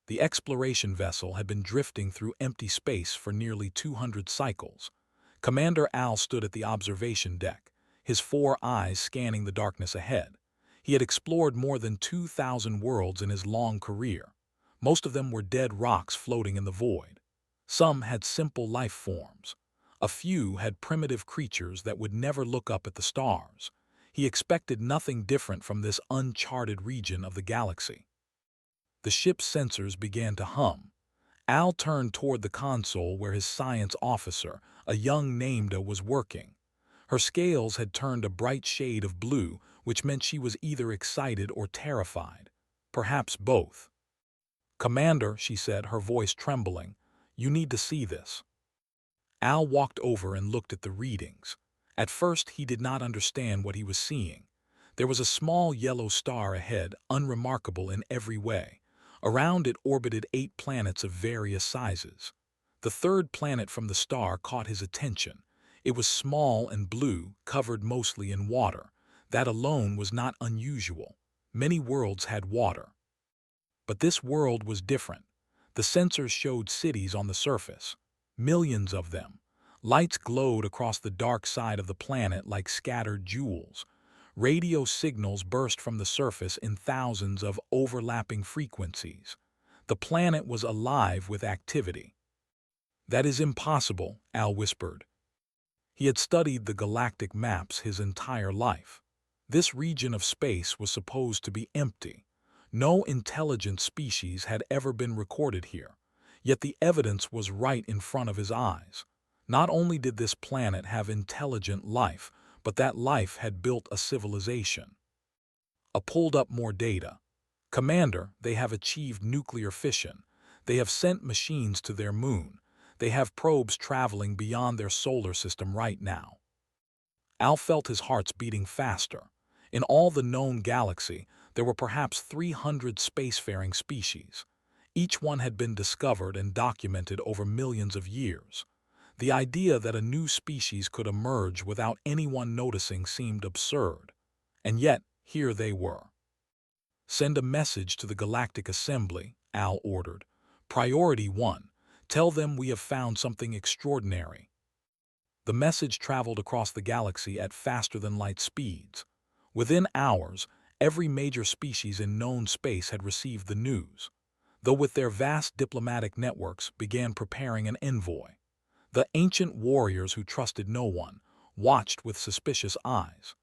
The exploration vessel had been drifting through empty space for nearly 200 cycles. Commander Al stood at the observation deck, his four eyes scanning the darkness ahead. He had explored more than 2,000 worlds in his long career. Most of them were dead rocks floating in the void. Some had simple life forms. A few had primitive creatures that would never look up at the stars. He expected nothing different from this uncharted region of the galaxy. The ship's sensors began to hum. Al turned toward the console where his science officer, a young Namda, was working. Her scales had turned a bright shade of blue, which meant she was either excited or terrified. Perhaps both. "Commander," she said, her voice trembling, "you need to see this." Al walked over and looked at the readings. At first, he did not understand what he was seeing. There was a small yellow star ahead, unremarkable in every way. Around it orbited 8 planets of various sizes. The third planet from the star caught his attention. It was small and blue, covered mostly in water. That alone was not unusual. Many worlds had water. But this world was different. The sensors showed cities on the surface. Millions of them. Lights glowed across the dark side of the planet like scattered jewels. Radio signals burst from the surface in thousands of overlapping frequencies. The planet was alive with activity. "That is impossible," Al whispered. He had studied the galactic maps his entire life. This region of space was supposed to be empty. No intelligent species had ever been recorded here. Yet the evidence was right in front of his eyes. Not only did this planet have intelligent life, but that life had built a civilization. I pulled up more data. "Commander, they have achieved nuclear fission. They have sent machines to their moon. They have probes traveling beyond their solar system right now." Al felt his heart beating faster. In all the known galaxy, there were perhaps 300 spacefaring species. Each one had been discovered and documented over millions of years. The idea that a new species could emerge without anyone noticing seemed absurd. And yet, here they were. "Send a message to the Galactic Assembly," Al ordered. "Priority 1. Tell them we have found something extraordinary." The message traveled across the galaxy at faster-than-light speeds. Within hours, every major species in known space had received the news. Though with their vast diplomatic networks began preparing an envoy. The ancient warriors who trusted no one watched with suspicious eyes.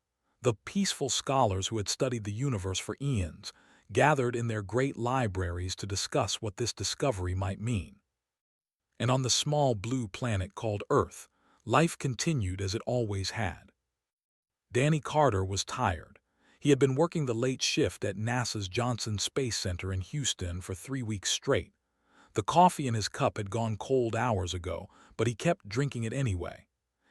The peaceful scholars who had studied the universe for eons gathered in their great libraries to discuss what this discovery might mean. And on the small blue planet called Earth, life continued as it always had. Danny Carter was tired. He had been working the late shift at NASA's Johnson Space Center in Houston for 3 weeks straight. The coffee in his cup had gone cold hours ago, but he kept drinking it anyway.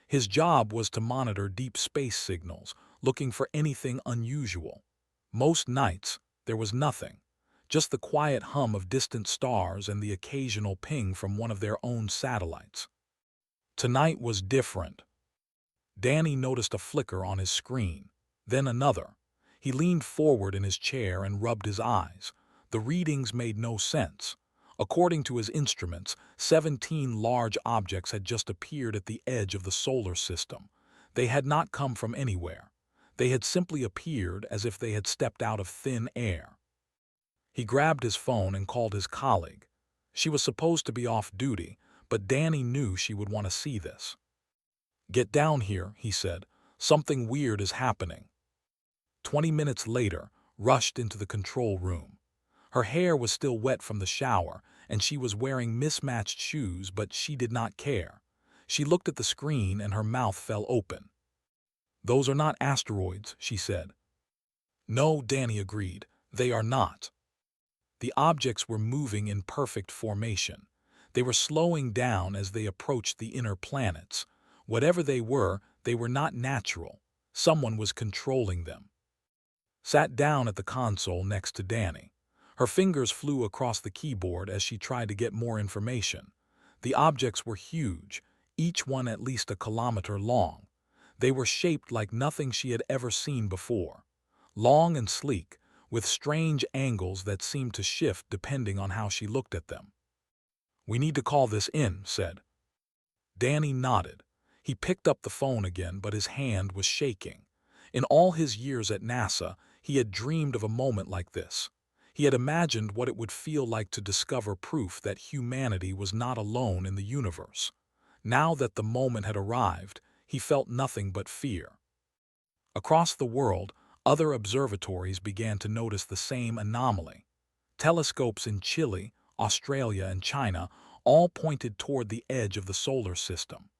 His job was to monitor deep space signals, looking for anything unusual. Most nights, there was nothing. Just the quiet hum of distant stars and the occasional ping from one of their own satellites. Tonight was different. Danny noticed a flicker on his screen, then another. He leaned forward in his chair and rubbed his eyes. The readings made no sense. According to his instruments, 17 large objects had just appeared at the edge of the solar system. They had not come from anywhere. They had simply appeared as if they had stepped out of thin air. He grabbed his phone and called his colleague. She was supposed to be off duty, but Danny knew she would want to see this. "Get down here," he said. "Something weird is happening." 20 minutes later, rushed into the control room. Her hair was still wet from the shower, and she was wearing mismatched shoes, but she did not care. She looked at the screen and her mouth fell open. "Those are not asteroids," she said. "No," Danny agreed, "they are not." The objects were moving in perfect formation. They were slowing down as they approached the inner planets. Whatever they were not natural. Someone was controlling them. Sat down at the console next to Danny. Her fingers flew across the keyboard as she tried to get more information. The objects were huge, each one at least a kilometer long. They were shaped like nothing she had ever seen before. Long and sleek, with strange angles that seemed to shift depending on how she looked at them. "We need to call this in," said. Danny nodded. He picked up the phone again, but his hand was shaking. In all his years at NASA, he had dreamed of a moment like this. He had imagined what it would feel like to discover proof that humanity was not alone in the universe. Now that the moment had arrived, he felt nothing but fear. Across the world, other observatories began to notice the same anomaly. Telescopes in Chile, Australia, and China all pointed toward the edge of the solar system.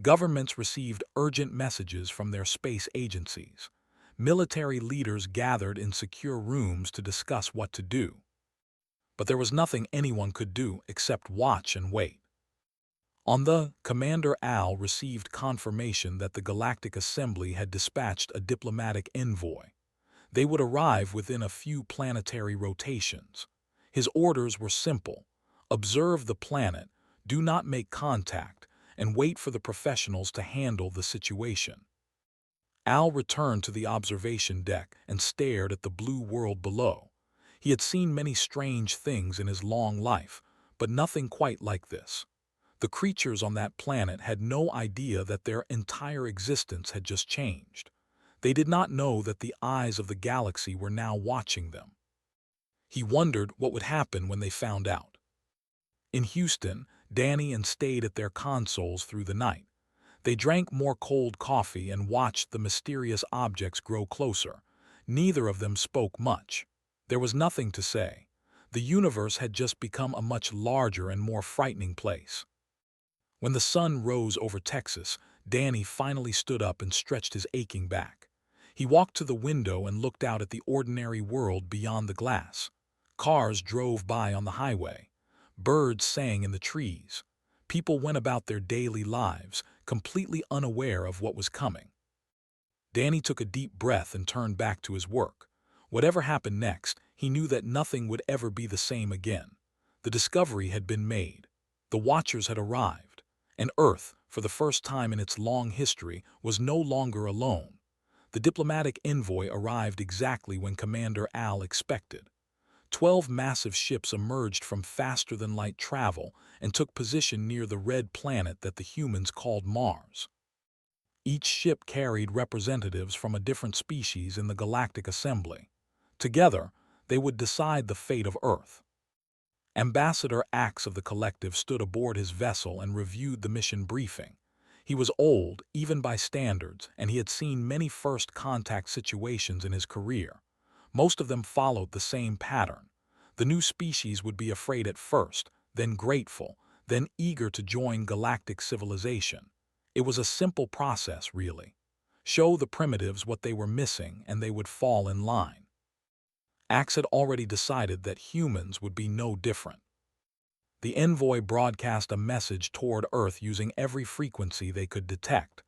Governments received urgent messages from their space agencies. Military leaders gathered in secure rooms to discuss what to do. But there was nothing anyone could do except watch and wait. Commander Al received confirmation that the Galactic Assembly had dispatched a diplomatic envoy. They would arrive within a few planetary rotations. His orders were simple: observe the planet, do not make contact, and wait for the professionals to handle the situation. Al returned to the observation deck and stared at the blue world below. He had seen many strange things in his long life, but nothing quite like this. The creatures on that planet had no idea that their entire existence had just changed. They did not know that the eyes of the galaxy were now watching them. He wondered what would happen when they found out. In Houston, Danny and stayed at their consoles through the night. They drank more cold coffee and watched the mysterious objects grow closer. Neither of them spoke much. There was nothing to say. The universe had just become a much larger and more frightening place. When the sun rose over Texas, Danny finally stood up and stretched his aching back. He walked to the window and looked out at the ordinary world beyond the glass. Cars drove by on the highway. Birds sang in the trees. People went about their daily lives, completely unaware of what was coming. Danny took a deep breath and turned back to his work. Whatever happened next, he knew that nothing would ever be the same again. The discovery had been made. The Watchers had arrived. And Earth, for the first time in its long history, was no longer alone. The diplomatic envoy arrived exactly when Commander Al expected. 12 massive ships emerged from faster-than-light travel and took position near the red planet that the humans called Mars. Each ship carried representatives from a different species in the Galactic Assembly. Together, they would decide the fate of Earth. Ambassador Axe of the Collective stood aboard his vessel and reviewed the mission briefing. He was old, even by standards, and he had seen many first-contact situations in his career. Most of them followed the same pattern. The new species would be afraid at first, then grateful, then eager to join galactic civilization. It was a simple process, really. Show the primitives what they were missing, and they would fall in line. Axe had already decided that humans would be no different. The envoy broadcast a message toward Earth using every frequency they could detect.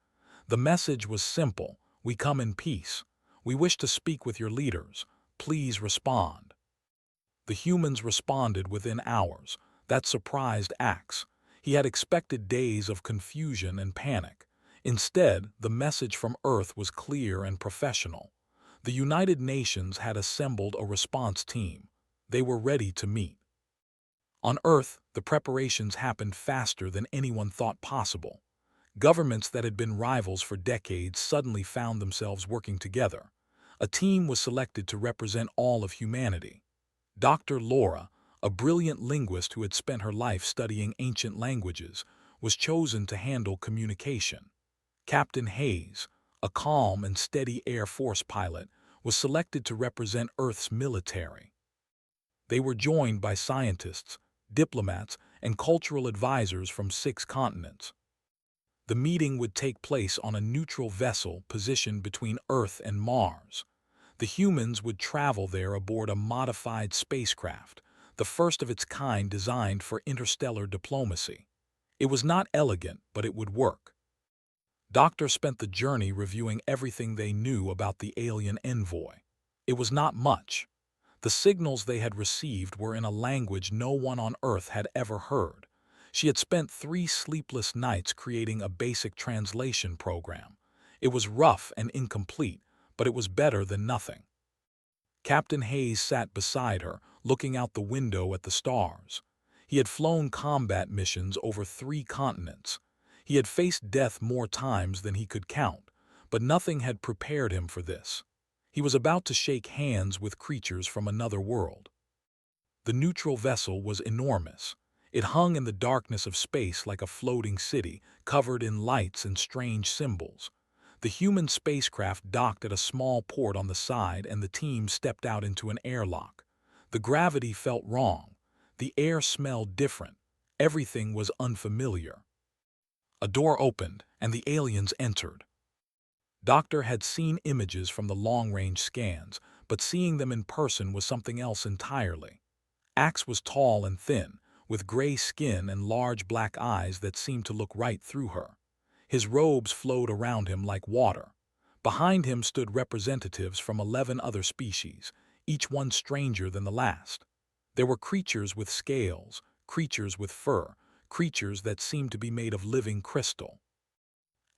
The message was simple: we come in peace. We wish to speak with your leaders. Please respond. The humans responded within hours. That surprised Axe. He had expected days of confusion and panic. Instead, the message from Earth was clear and professional. The United Nations had assembled a response team. They were ready to meet. On Earth, the preparations happened faster than anyone thought possible. Governments that had been rivals for decades suddenly found themselves working together. A team was selected to represent all of humanity. Dr. Laura, a brilliant linguist who had spent her life studying ancient languages, was chosen to handle communication. Captain Hayes, a calm and steady Air Force pilot, was selected to represent Earth's military. They were joined by scientists, diplomats, and cultural advisors from 6 continents. The meeting would take place on a neutral vessel positioned between Earth and Mars. The humans would travel there aboard a modified spacecraft, the first of its kind designed for interstellar diplomacy. It was not elegant, but it would work. Doctor spent the journey reviewing everything they knew about the alien envoy. It was not much. The signals they had received were in a language no one on Earth had ever heard. She had spent 3 sleepless nights creating a basic translation program. It was rough and incomplete, but it was better than nothing. Captain Hayes sat beside her, looking out the window at the stars. He had flown combat missions over 3 continents. He had faced death more times than he could count, but nothing had prepared him for this. He was about to shake hands with creatures from another world. The neutral vessel was enormous. It hung in the darkness of space like a floating city, covered in lights and strange symbols. The human spacecraft docked at a small port on the side, and the team stepped out into an airlock. The gravity felt wrong. The air smelled different. Everything was unfamiliar. A door opened, and the aliens entered. Doctor had seen images from the long-range scans, but seeing them in person was something else entirely. Axe was tall and thin, with gray skin and large black eyes that seemed to look right through her. His robes flowed around him like water. Behind him stood representatives from 11 other species, each one stranger than the last. There were creatures with scales, creatures with fur, creatures that seemed to be made of living crystal.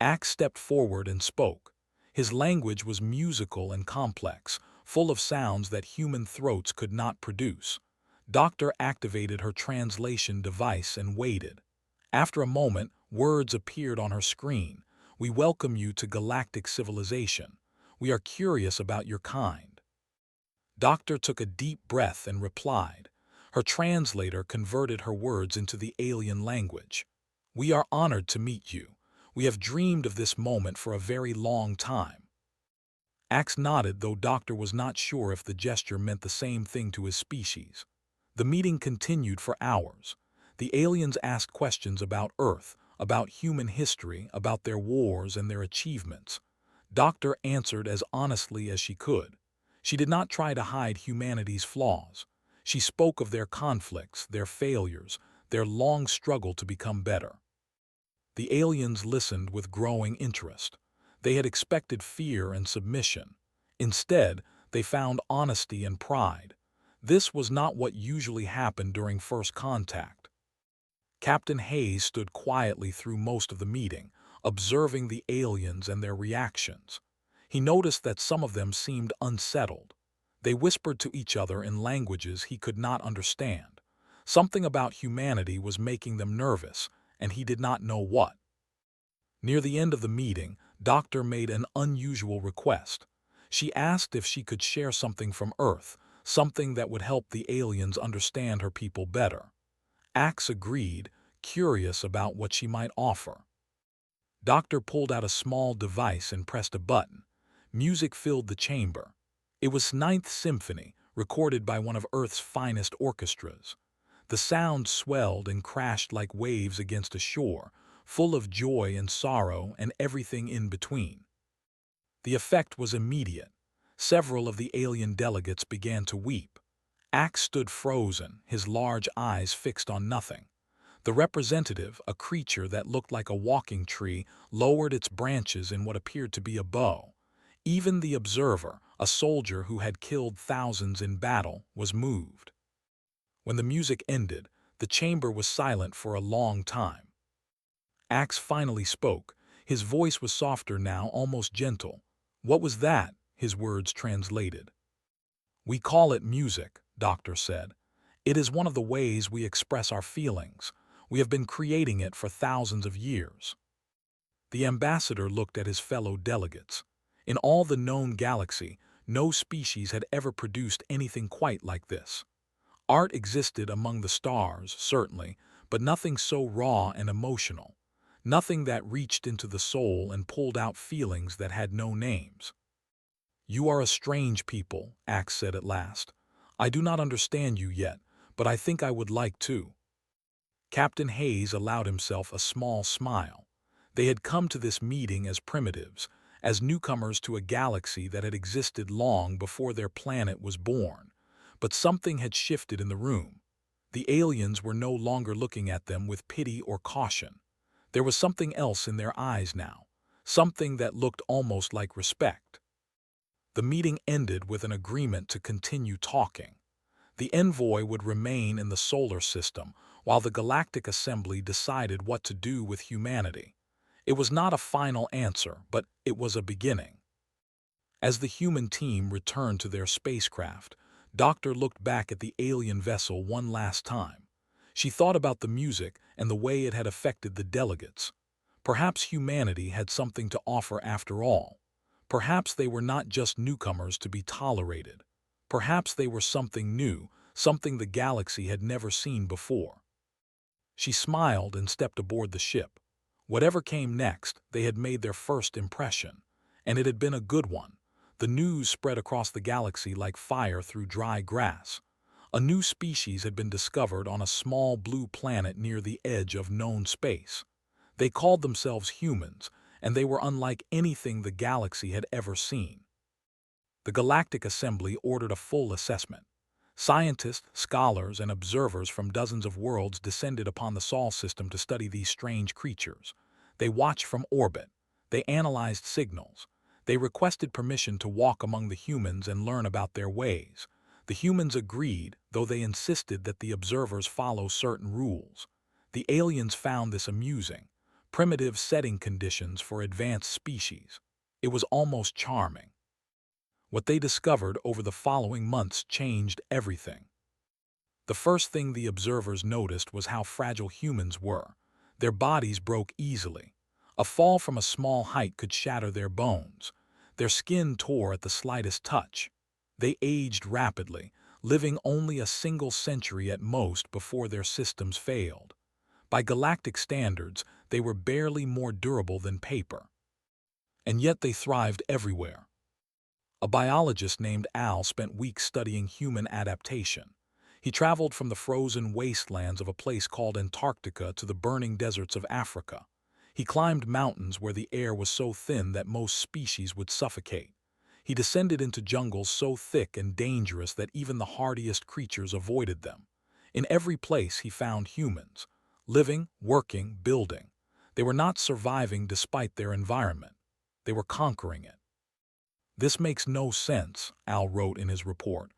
Axe stepped forward and spoke. His language was musical and complex, full of sounds that human throats could not produce. Doctor activated her translation device and waited. After a moment, words appeared on her screen. "We welcome you to galactic civilization. We are curious about your kind." Doctor took a deep breath and replied. Her translator converted her words into the alien language. "We are honored to meet you. We have dreamed of this moment for a very long time." Axe nodded, though Doctor was not sure if the gesture meant the same thing to his species. The meeting continued for hours. The aliens asked questions about Earth, about human history, about their wars and their achievements. Doctor answered as honestly as she could. She did not try to hide humanity's flaws. She spoke of their conflicts, their failures, their long struggle to become better. The aliens listened with growing interest. They had expected fear and submission. Instead, they found honesty and pride. This was not what usually happened during first contact. Captain Hayes stood quietly through most of the meeting, observing the aliens and their reactions. He noticed that some of them seemed unsettled. They whispered to each other in languages he could not understand. Something about humanity was making them nervous, and he did not know what. Near the end of the meeting, Doctor made an unusual request. She asked if she could share something from Earth, something that would help the aliens understand her people better. Axe agreed, curious about what she might offer. Doctor pulled out a small device and pressed a button. Music filled the chamber. It was Ninth Symphony, recorded by one of Earth's finest orchestras. The sound swelled and crashed like waves against a shore, full of joy and sorrow and everything in between. The effect was immediate. Several of the alien delegates began to weep. Axe stood frozen, his large eyes fixed on nothing. The representative, a creature that looked like a walking tree, lowered its branches in what appeared to be a bow. Even the observer, a soldier who had killed thousands in battle, was moved. When the music ended, the chamber was silent for a long time. Axe finally spoke. His voice was softer now, almost gentle. "What was that?" his words translated. "We call it music," Doctor said. "It is one of the ways we express our feelings. We have been creating it for thousands of years." The ambassador looked at his fellow delegates. In all the known galaxy, no species had ever produced anything quite like this. Art existed among the stars, certainly, but nothing so raw and emotional. Nothing that reached into the soul and pulled out feelings that had no names. "You are a strange people," Axe said at last. "I do not understand you yet, but I think I would like to." Captain Hayes allowed himself a small smile. They had come to this meeting as primitives, as newcomers to a galaxy that had existed long before their planet was born. But something had shifted in the room. The aliens were no longer looking at them with pity or caution. There was something else in their eyes now, something that looked almost like respect. The meeting ended with an agreement to continue talking. The envoy would remain in the solar system, while the Galactic Assembly decided what to do with humanity. It was not a final answer, but it was a beginning. As the human team returned to their spacecraft, Doctor looked back at the alien vessel one last time. She thought about the music and the way it had affected the delegates. Perhaps humanity had something to offer after all. Perhaps they were not just newcomers to be tolerated. Perhaps they were something new, something the galaxy had never seen before. She smiled and stepped aboard the ship. Whatever came next, they had made their first impression, and it had been a good one. The news spread across the galaxy like fire through dry grass. A new species had been discovered on a small blue planet near the edge of known space. They called themselves humans, and they were unlike anything the galaxy had ever seen. The Galactic Assembly ordered a full assessment. Scientists, scholars, and observers from dozens of worlds descended upon the Sol system to study these strange creatures. They watched from orbit. They analyzed signals. They requested permission to walk among the humans and learn about their ways. The humans agreed, though they insisted that the observers follow certain rules. The aliens found this amusing. Primitive setting conditions for advanced species. It was almost charming. What they discovered over the following months changed everything. The first thing the observers noticed was how fragile humans were. Their bodies broke easily. A fall from a small height could shatter their bones. Their skin tore at the slightest touch. They aged rapidly, living only a single century at most before their systems failed. By galactic standards, they were barely more durable than paper. And yet they thrived everywhere. A biologist named Al spent weeks studying human adaptation. He traveled from the frozen wastelands of a place called Antarctica to the burning deserts of Africa. He climbed mountains where the air was so thin that most species would suffocate. He descended into jungles so thick and dangerous that even the hardiest creatures avoided them. In every place he found humans, living, working, building. They were not surviving despite their environment. They were conquering it. "This makes no sense," Al wrote in his report.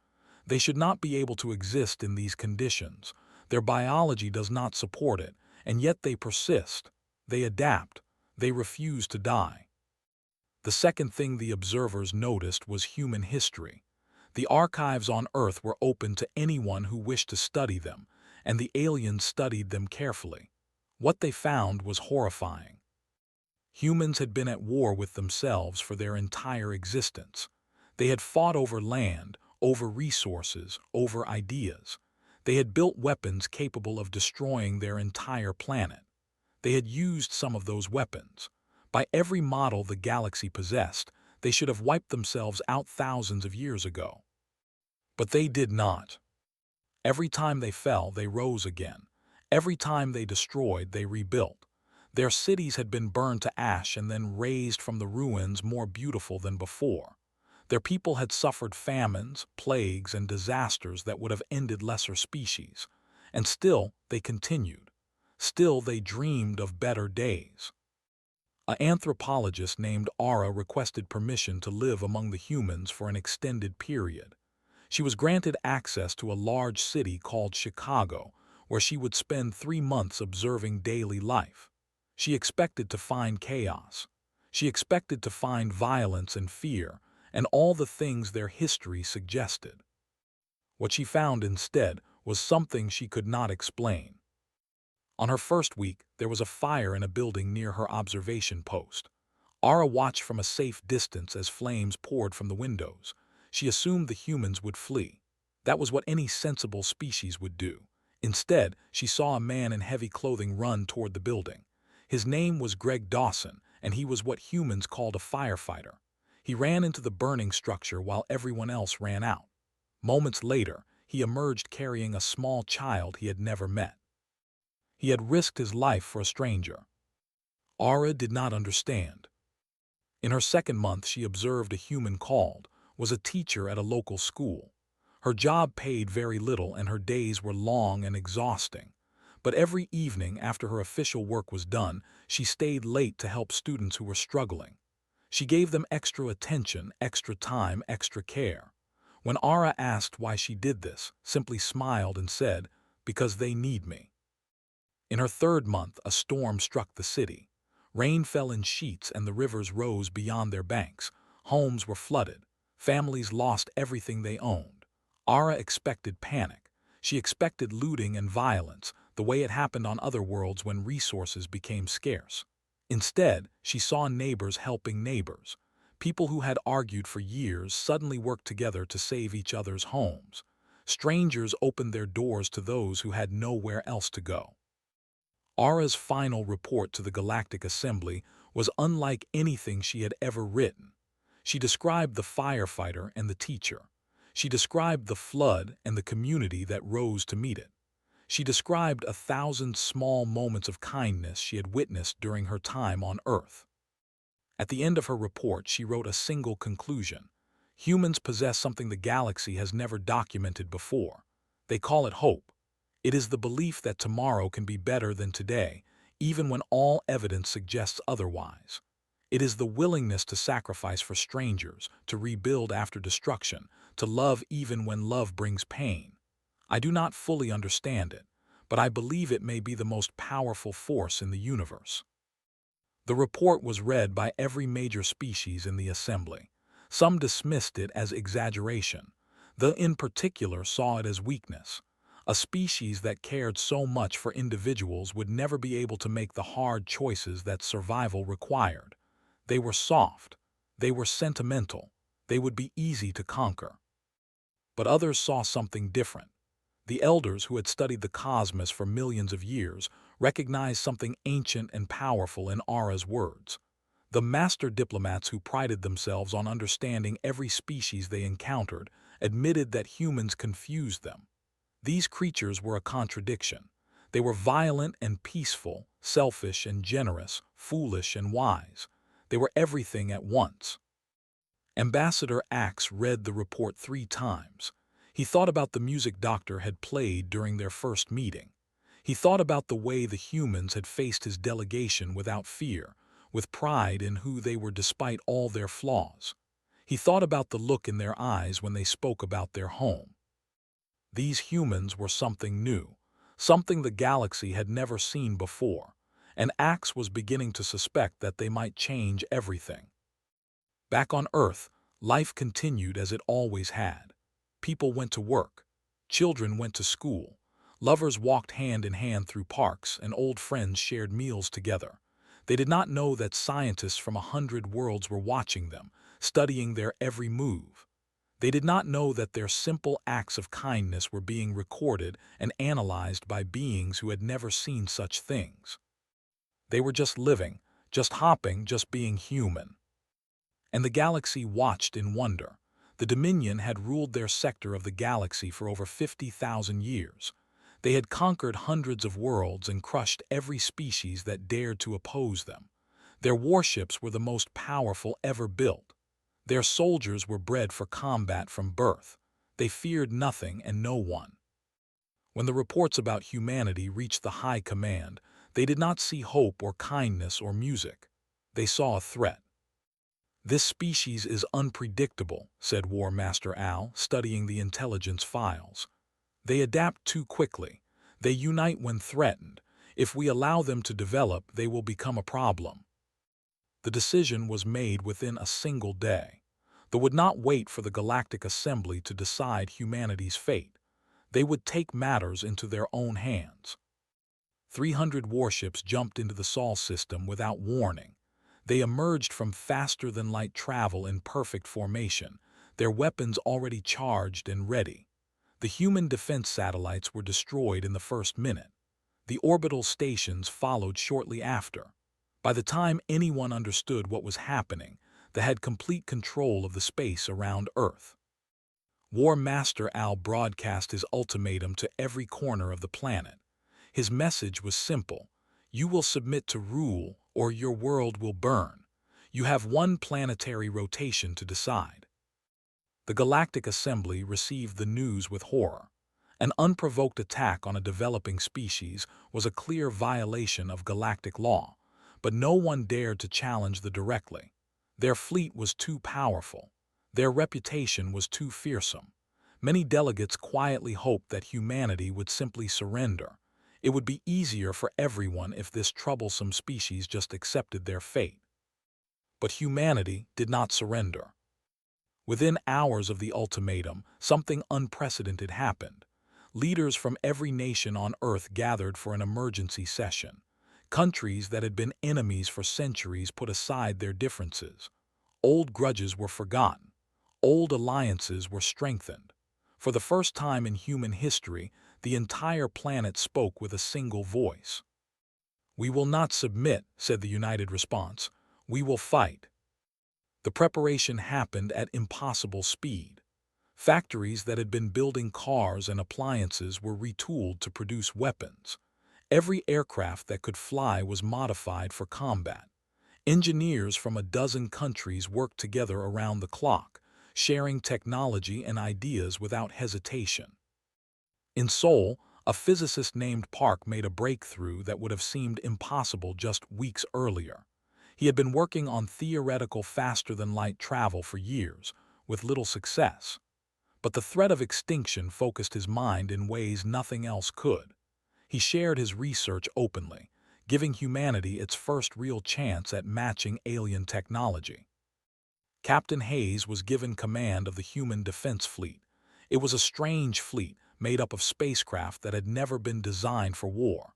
"They should not be able to exist in these conditions. Their biology does not support it, and yet they persist. They adapt. They refuse to die." The second thing the observers noticed was human history. The archives on Earth were open to anyone who wished to study them, and the aliens studied them carefully. What they found was horrifying. Humans had been at war with themselves for their entire existence. They had fought over land, over resources, over ideas. They had built weapons capable of destroying their entire planet. They had used some of those weapons. By every model the galaxy possessed, they should have wiped themselves out thousands of years ago. But they did not. Every time they fell, they rose again. Every time they destroyed, they rebuilt. Their cities had been burned to ash and then raised from the ruins more beautiful than before. Their people had suffered famines, plagues, and disasters that would have ended lesser species. And still they continued. Still they dreamed of better days. An anthropologist named Ara requested permission to live among the humans for an extended period. She was granted access to a large city called Chicago, where she would spend 3 months observing daily life. She expected to find chaos. She expected to find violence and fear, and all the things their history suggested. What she found instead was something she could not explain. On her first week, there was a fire in a building near her observation post. Ara watched from a safe distance as flames poured from the windows. She assumed the humans would flee. That was what any sensible species would do. Instead, she saw a man in heavy clothing run toward the building. His name was Greg Dawson, and he was what humans called a firefighter. He ran into the burning structure while everyone else ran out. Moments later, he emerged carrying a small child he had never met. He had risked his life for a stranger. Ara did not understand. In her second month, she observed a human called, was a teacher at a local school. Her job paid very little and her days were long and exhausting. But every evening after her official work was done, she stayed late to help students who were struggling. She gave them extra attention, extra time, extra care. When Ara asked why she did this, simply smiled and said, "Because they need me." In her third month, a storm struck the city. Rain fell in sheets and the rivers rose beyond their banks. Homes were flooded. Families lost everything they owned. Ara expected panic. She expected looting and violence, the way it happened on other worlds when resources became scarce. Instead, she saw neighbors helping neighbors. People who had argued for years suddenly worked together to save each other's homes. Strangers opened their doors to those who had nowhere else to go. Ara's final report to the Galactic Assembly was unlike anything she had ever written. She described the firefighter and the teacher. She described the flood and the community that rose to meet it. She described 1,000 small moments of kindness she had witnessed during her time on Earth. At the end of her report, she wrote a single conclusion. Humans possess something the galaxy has never documented before. They call it hope. It is the belief that tomorrow can be better than today, even when all evidence suggests otherwise. It is the willingness to sacrifice for strangers, to rebuild after destruction, to love even when love brings pain. I do not fully understand it, but I believe it may be the most powerful force in the universe. The report was read by every major species in the assembly. Some dismissed it as exaggeration. The in particular saw it as weakness. A species that cared so much for individuals would never be able to make the hard choices that survival required. They were soft. They were sentimental. They would be easy to conquer. But others saw something different. The elders who had studied the cosmos for millions of years recognized something ancient and powerful in Ara's words. The master diplomats who prided themselves on understanding every species they encountered admitted that humans confused them. These creatures were a contradiction. They were violent and peaceful, selfish and generous, foolish and wise. They were everything at once. Ambassador Axe read the report 3 times. He thought about the music Doctor had played during their first meeting. He thought about the way the humans had faced his delegation without fear, with pride in who they were despite all their flaws. He thought about the look in their eyes when they spoke about their home. These humans were something new, something the galaxy had never seen before, and Axe was beginning to suspect that they might change everything. Back on Earth, life continued as it always had. People went to work. Children went to school. Lovers walked hand in hand through parks, and old friends shared meals together. They did not know that scientists from 100 worlds were watching them, studying their every move. They did not know that their simple acts of kindness were being recorded and analyzed by beings who had never seen such things. They were just living, just hopping, just being human. And the galaxy watched in wonder. The Dominion had ruled their sector of the galaxy for over 50,000 years. They had conquered hundreds of worlds and crushed every species that dared to oppose them. Their warships were the most powerful ever built. Their soldiers were bred for combat from birth. They feared nothing and no one. When the reports about humanity reached the high command, they did not see hope or kindness or music. They saw a threat. "This species is unpredictable," said War Master Al, studying the intelligence files. "They adapt too quickly. They unite when threatened. If we allow them to develop, they will become a problem." The decision was made within a single day. They would not wait for the Galactic Assembly to decide humanity's fate. They would take matters into their own hands. 300 warships jumped into the Sol system without warning. They emerged from faster-than-light travel in perfect formation, their weapons already charged and ready. The human defense satellites were destroyed in the first minute. The orbital stations followed shortly after. By the time anyone understood what was happening, they had complete control of the space around Earth. War Master Al broadcast his ultimatum to every corner of the planet. His message was simple: you will submit to rule, or your world will burn. You have one planetary rotation to decide. The Galactic Assembly received the news with horror. An unprovoked attack on a developing species was a clear violation of galactic law, but no one dared to challenge them directly. Their fleet was too powerful. Their reputation was too fearsome. Many delegates quietly hoped that humanity would simply surrender. It would be easier for everyone if this troublesome species just accepted their fate. But humanity did not surrender. Within hours of the ultimatum, something unprecedented happened. Leaders from every nation on Earth gathered for an emergency session. Countries that had been enemies for centuries put aside their differences. Old grudges were forgotten. Old alliances were strengthened. For the first time in human history, the entire planet spoke with a single voice. "We will not submit," said the united response. "We will fight." The preparation happened at impossible speed. Factories that had been building cars and appliances were retooled to produce weapons. Every aircraft that could fly was modified for combat. Engineers from a dozen countries worked together around the clock, sharing technology and ideas without hesitation. In Seoul, a physicist named Park made a breakthrough that would have seemed impossible just weeks earlier. He had been working on theoretical faster-than-light travel for years, with little success. But the threat of extinction focused his mind in ways nothing else could. He shared his research openly, giving humanity its first real chance at matching alien technology. Captain Hayes was given command of the Human Defense Fleet. It was a strange fleet made up of spacecraft that had never been designed for war.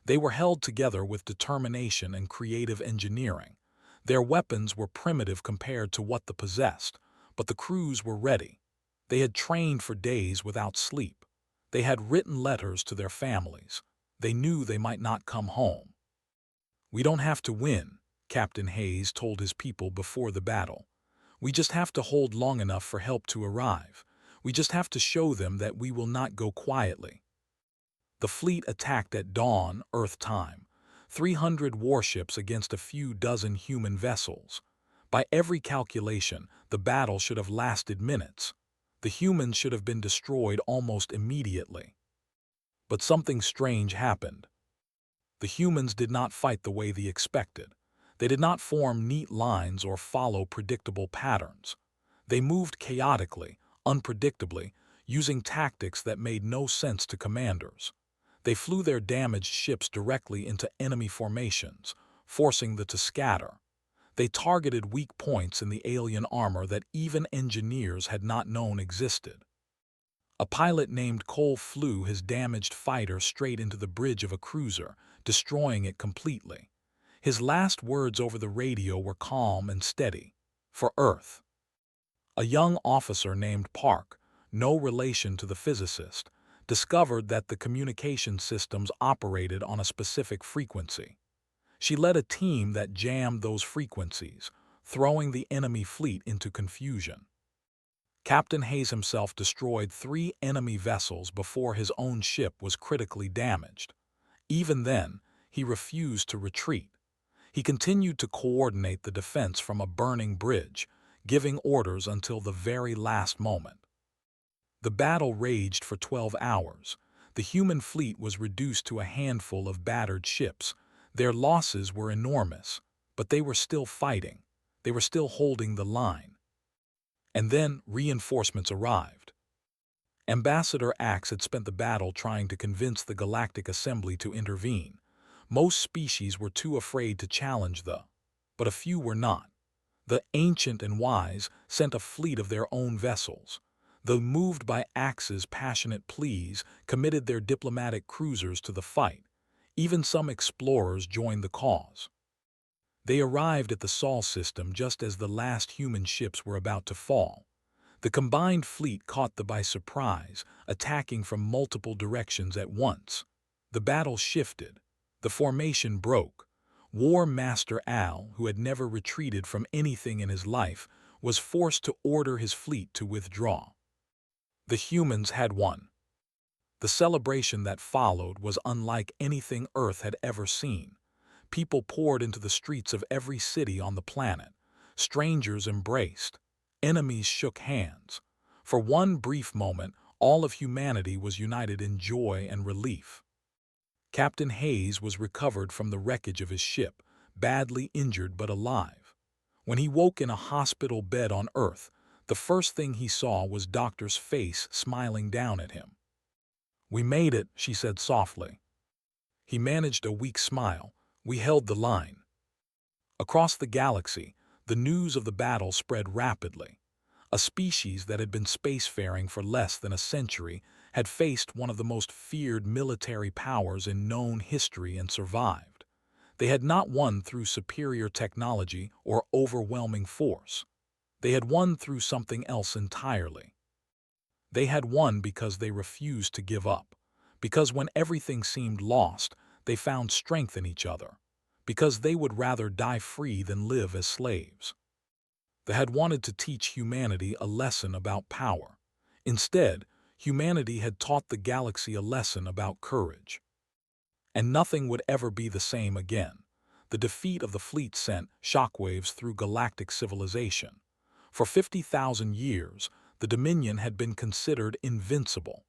They were held together with determination and creative engineering. Their weapons were primitive compared to what they possessed, but the crews were ready. They had trained for days without sleep. They had written letters to their families. They knew they might not come home. "We don't have to win," Captain Hayes told his people before the battle. "We just have to hold long enough for help to arrive. We just have to show them that we will not go quietly." The fleet attacked at dawn, Earth time. 300 warships against a few dozen human vessels. By every calculation, the battle should have lasted minutes. The humans should have been destroyed almost immediately. But something strange happened. The humans did not fight the way they expected. They did not form neat lines or follow predictable patterns. They moved chaotically, unpredictably, using tactics that made no sense to commanders. They flew their damaged ships directly into enemy formations, forcing them to scatter. They targeted weak points in the alien armor that even engineers had not known existed. A pilot named Cole flew his damaged fighter straight into the bridge of a cruiser, destroying it completely. His last words over the radio were calm and steady. "For Earth." A young officer named Park, no relation to the physicist, discovered that the communication systems operated on a specific frequency. She led a team that jammed those frequencies, throwing the enemy fleet into confusion. Captain Hayes himself destroyed 3 enemy vessels before his own ship was critically damaged. Even then, he refused to retreat. He continued to coordinate the defense from a burning bridge, giving orders until the very last moment. The battle raged for 12 hours. The human fleet was reduced to a handful of battered ships. Their losses were enormous, but they were still fighting. They were still holding the line. And then reinforcements arrived. Ambassador Axe had spent the battle trying to convince the Galactic Assembly to intervene. Most species were too afraid to challenge but a few were not. The Ancient and Wise sent a fleet of their own vessels. Though moved by Axe's passionate pleas, committed their diplomatic cruisers to the fight. Even some explorers joined the cause. They arrived at the Sol system just as the last human ships were about to fall. The combined fleet caught them by surprise, attacking from multiple directions at once. The battle shifted. The formation broke. War Master Al, who had never retreated from anything in his life, was forced to order his fleet to withdraw. The humans had won. The celebration that followed was unlike anything Earth had ever seen. People poured into the streets of every city on the planet. Strangers embraced. Enemies shook hands. For one brief moment, all of humanity was united in joy and relief. Captain Hayes was recovered from the wreckage of his ship, badly injured but alive. When he woke in a hospital bed on Earth, the first thing he saw was Doctor's face smiling down at him. "We made it," she said softly. He managed a weak smile. "We held the line." Across the galaxy, the news of the battle spread rapidly. A species that had been spacefaring for less than a century had faced one of the most feared military powers in known history and survived. They had not won through superior technology or overwhelming force. They had won through something else entirely. They had won because they refused to give up, because when everything seemed lost, they found strength in each other, because they would rather die free than live as slaves. They had wanted to teach humanity a lesson about power. Instead, humanity had taught the galaxy a lesson about courage. And nothing would ever be the same again. The defeat of the fleet sent shockwaves through galactic civilization. For 50,000 years, the Dominion had been considered invincible.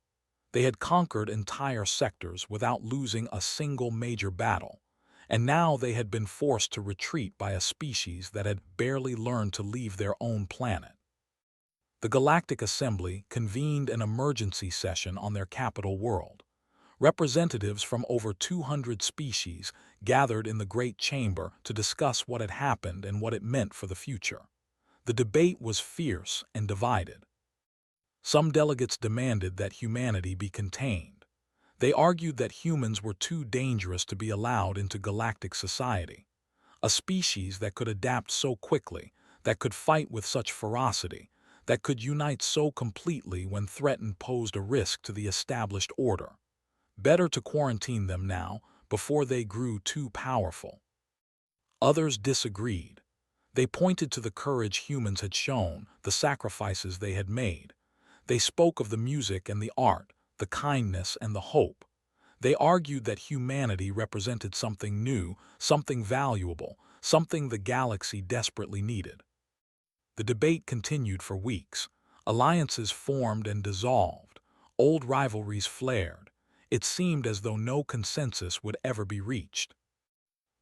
They had conquered entire sectors without losing a single major battle, and now they had been forced to retreat by a species that had barely learned to leave their own planet. The Galactic Assembly convened an emergency session on their capital world. Representatives from over 200 species gathered in the Great Chamber to discuss what had happened and what it meant for the future. The debate was fierce and divided. Some delegates demanded that humanity be contained. They argued that humans were too dangerous to be allowed into galactic society. A species that could adapt so quickly, that could fight with such ferocity, that could unite so completely when threatened posed a risk to the established order. Better to quarantine them now, before they grew too powerful. Others disagreed. They pointed to the courage humans had shown, the sacrifices they had made. They spoke of the music and the art, the kindness and the hope. They argued that humanity represented something new, something valuable, something the galaxy desperately needed. The debate continued for weeks. Alliances formed and dissolved. Old rivalries flared. It seemed as though no consensus would ever be reached.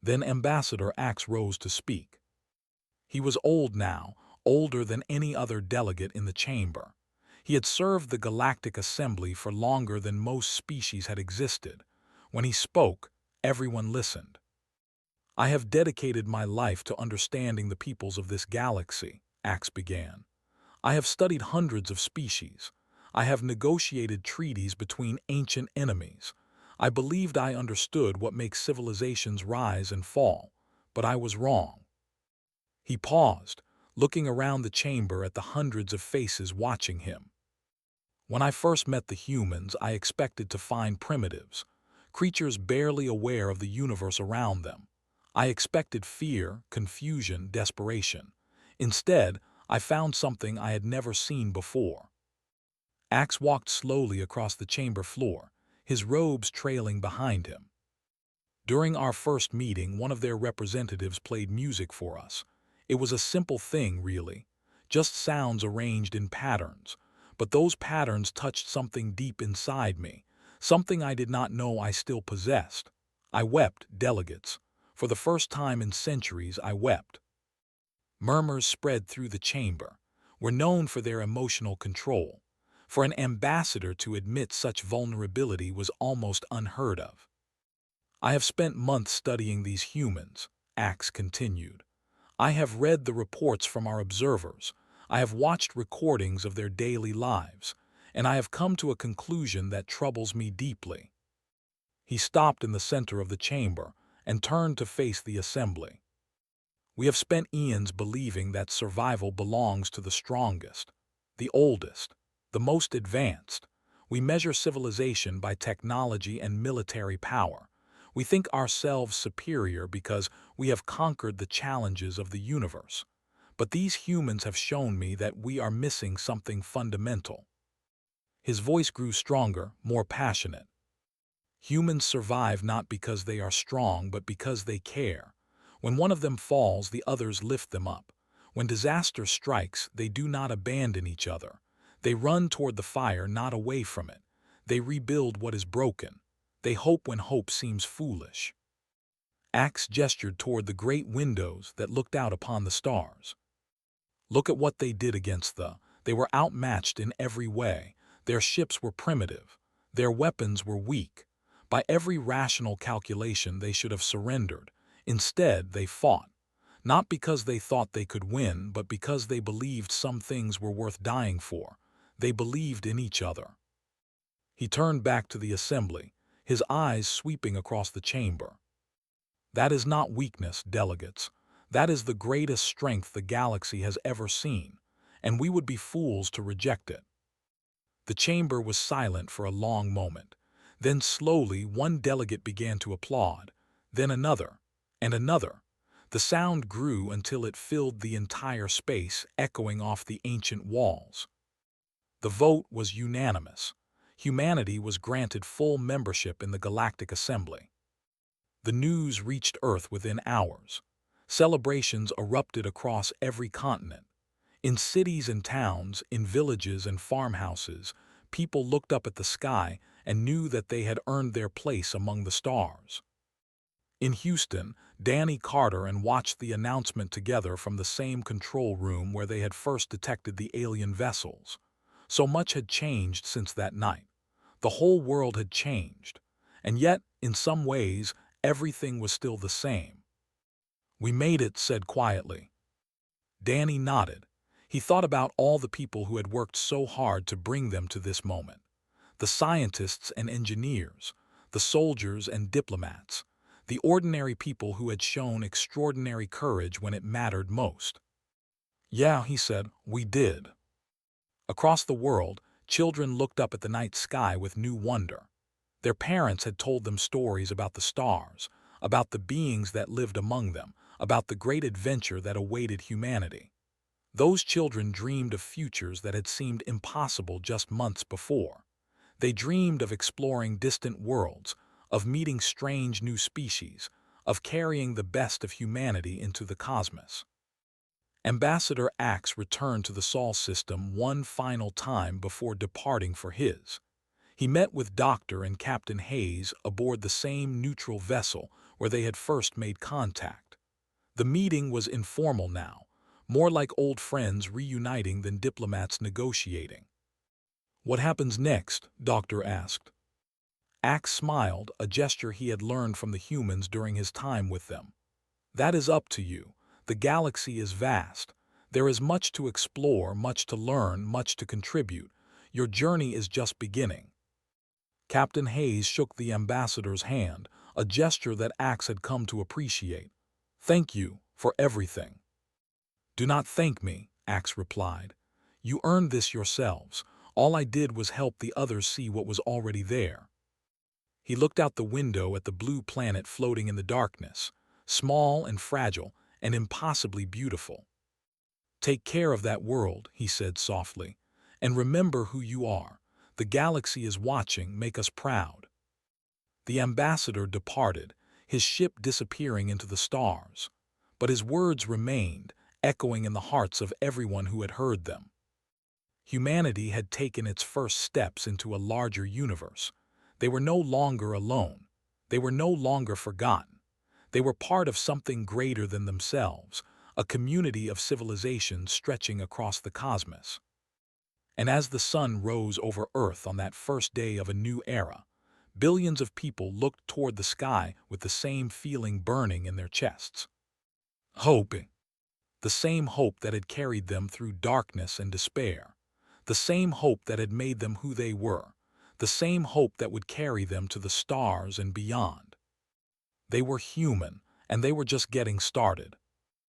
Then Ambassador Axe rose to speak. He was old now, older than any other delegate in the chamber. He had served the Galactic Assembly for longer than most species had existed. When he spoke, everyone listened. "I have dedicated my life to understanding the peoples of this galaxy," Axe began. "I have studied hundreds of species. I have negotiated treaties between ancient enemies. I believed I understood what makes civilizations rise and fall, but I was wrong." He paused, looking around the chamber at the hundreds of faces watching him. "When I first met the humans, I expected to find primitives, creatures barely aware of the universe around them. I expected fear, confusion, desperation. Instead, I found something I had never seen before." Axe walked slowly across the chamber floor, his robes trailing behind him. "During our first meeting, one of their representatives played music for us. It was a simple thing, really, just sounds arranged in patterns. But those patterns touched something deep inside me, something I did not know I still possessed. I wept, delegates. For the first time in centuries, I wept." Murmurs spread through the chamber, were known for their emotional control. For an ambassador to admit such vulnerability was almost unheard of. "I have spent months studying these humans," Axe continued. "I have read the reports from our observers. I have watched recordings of their daily lives, and I have come to a conclusion that troubles me deeply." He stopped in the center of the chamber and turned to face the assembly. "We have spent eons believing that survival belongs to the strongest, the oldest, the most advanced. We measure civilization by technology and military power. We think ourselves superior because we have conquered the challenges of the universe. But these humans have shown me that we are missing something fundamental." His voice grew stronger, more passionate. "Humans survive not because they are strong, but because they care. When one of them falls, the others lift them up. When disaster strikes, they do not abandon each other. They run toward the fire, not away from it. They rebuild what is broken. They hope when hope seems foolish." Axe gestured toward the great windows that looked out upon the stars. "Look at what they did against They were outmatched in every way. Their ships were primitive. Their weapons were weak. By every rational calculation, they should have surrendered. Instead, they fought. Not because they thought they could win, but because they believed some things were worth dying for. They believed in each other. He turned back to the assembly, his eyes sweeping across the chamber. That is not weakness, delegates. That is the greatest strength the galaxy has ever seen, and we would be fools to reject it. The chamber was silent for a long moment. Then slowly one delegate began to applaud, then another, and another. The sound grew until it filled the entire space, echoing off the ancient walls. The vote was unanimous. Humanity was granted full membership in the Galactic Assembly. The news reached Earth within hours. Celebrations erupted across every continent. In cities and towns, in villages and farmhouses, people looked up at the sky and knew that they had earned their place among the stars. In Houston, Danny Carter and watched the announcement together from the same control room where they had first detected the alien vessels. So much had changed since that night. The whole world had changed. And yet, in some ways, everything was still the same. "We made it," said quietly. Danny nodded. He thought about all the people who had worked so hard to bring them to this moment. The scientists and engineers, the soldiers and diplomats, the ordinary people who had shown extraordinary courage when it mattered most. "Yeah," he said, "we did." Across the world, children looked up at the night sky with new wonder. Their parents had told them stories about the stars, about the beings that lived among them, about the great adventure that awaited humanity. Those children dreamed of futures that had seemed impossible just months before. They dreamed of exploring distant worlds, of meeting strange new species, of carrying the best of humanity into the cosmos. Ambassador Axe returned to the Sol system one final time before departing for his. He met with Dr. and Captain Hayes aboard the same neutral vessel where they had first made contact. The meeting was informal now, more like old friends reuniting than diplomats negotiating. "What happens next?" Doctor asked. Axe smiled, a gesture he had learned from the humans during his time with them. "That is up to you. The galaxy is vast. There is much to explore, much to learn, much to contribute. Your journey is just beginning." Captain Hayes shook the ambassador's hand, a gesture that Axe had come to appreciate. "Thank you for everything." "Do not thank me," Axe replied. "You earned this yourselves. All I did was help the others see what was already there." He looked out the window at the blue planet floating in the darkness, small and fragile and impossibly beautiful. "Take care of that world," he said softly, "and remember who you are. The galaxy is watching. Make us proud." The ambassador departed, his ship disappearing into the stars. But his words remained, echoing in the hearts of everyone who had heard them. Humanity had taken its first steps into a larger universe. They were no longer alone. They were no longer forgotten. They were part of something greater than themselves, a community of civilizations stretching across the cosmos. And as the sun rose over Earth on that first day of a new era, billions of people looked toward the sky with the same feeling burning in their chests. Hope. The same hope that had carried them through darkness and despair. The same hope that had made them who they were. The same hope that would carry them to the stars and beyond. They were human, and they were just getting started.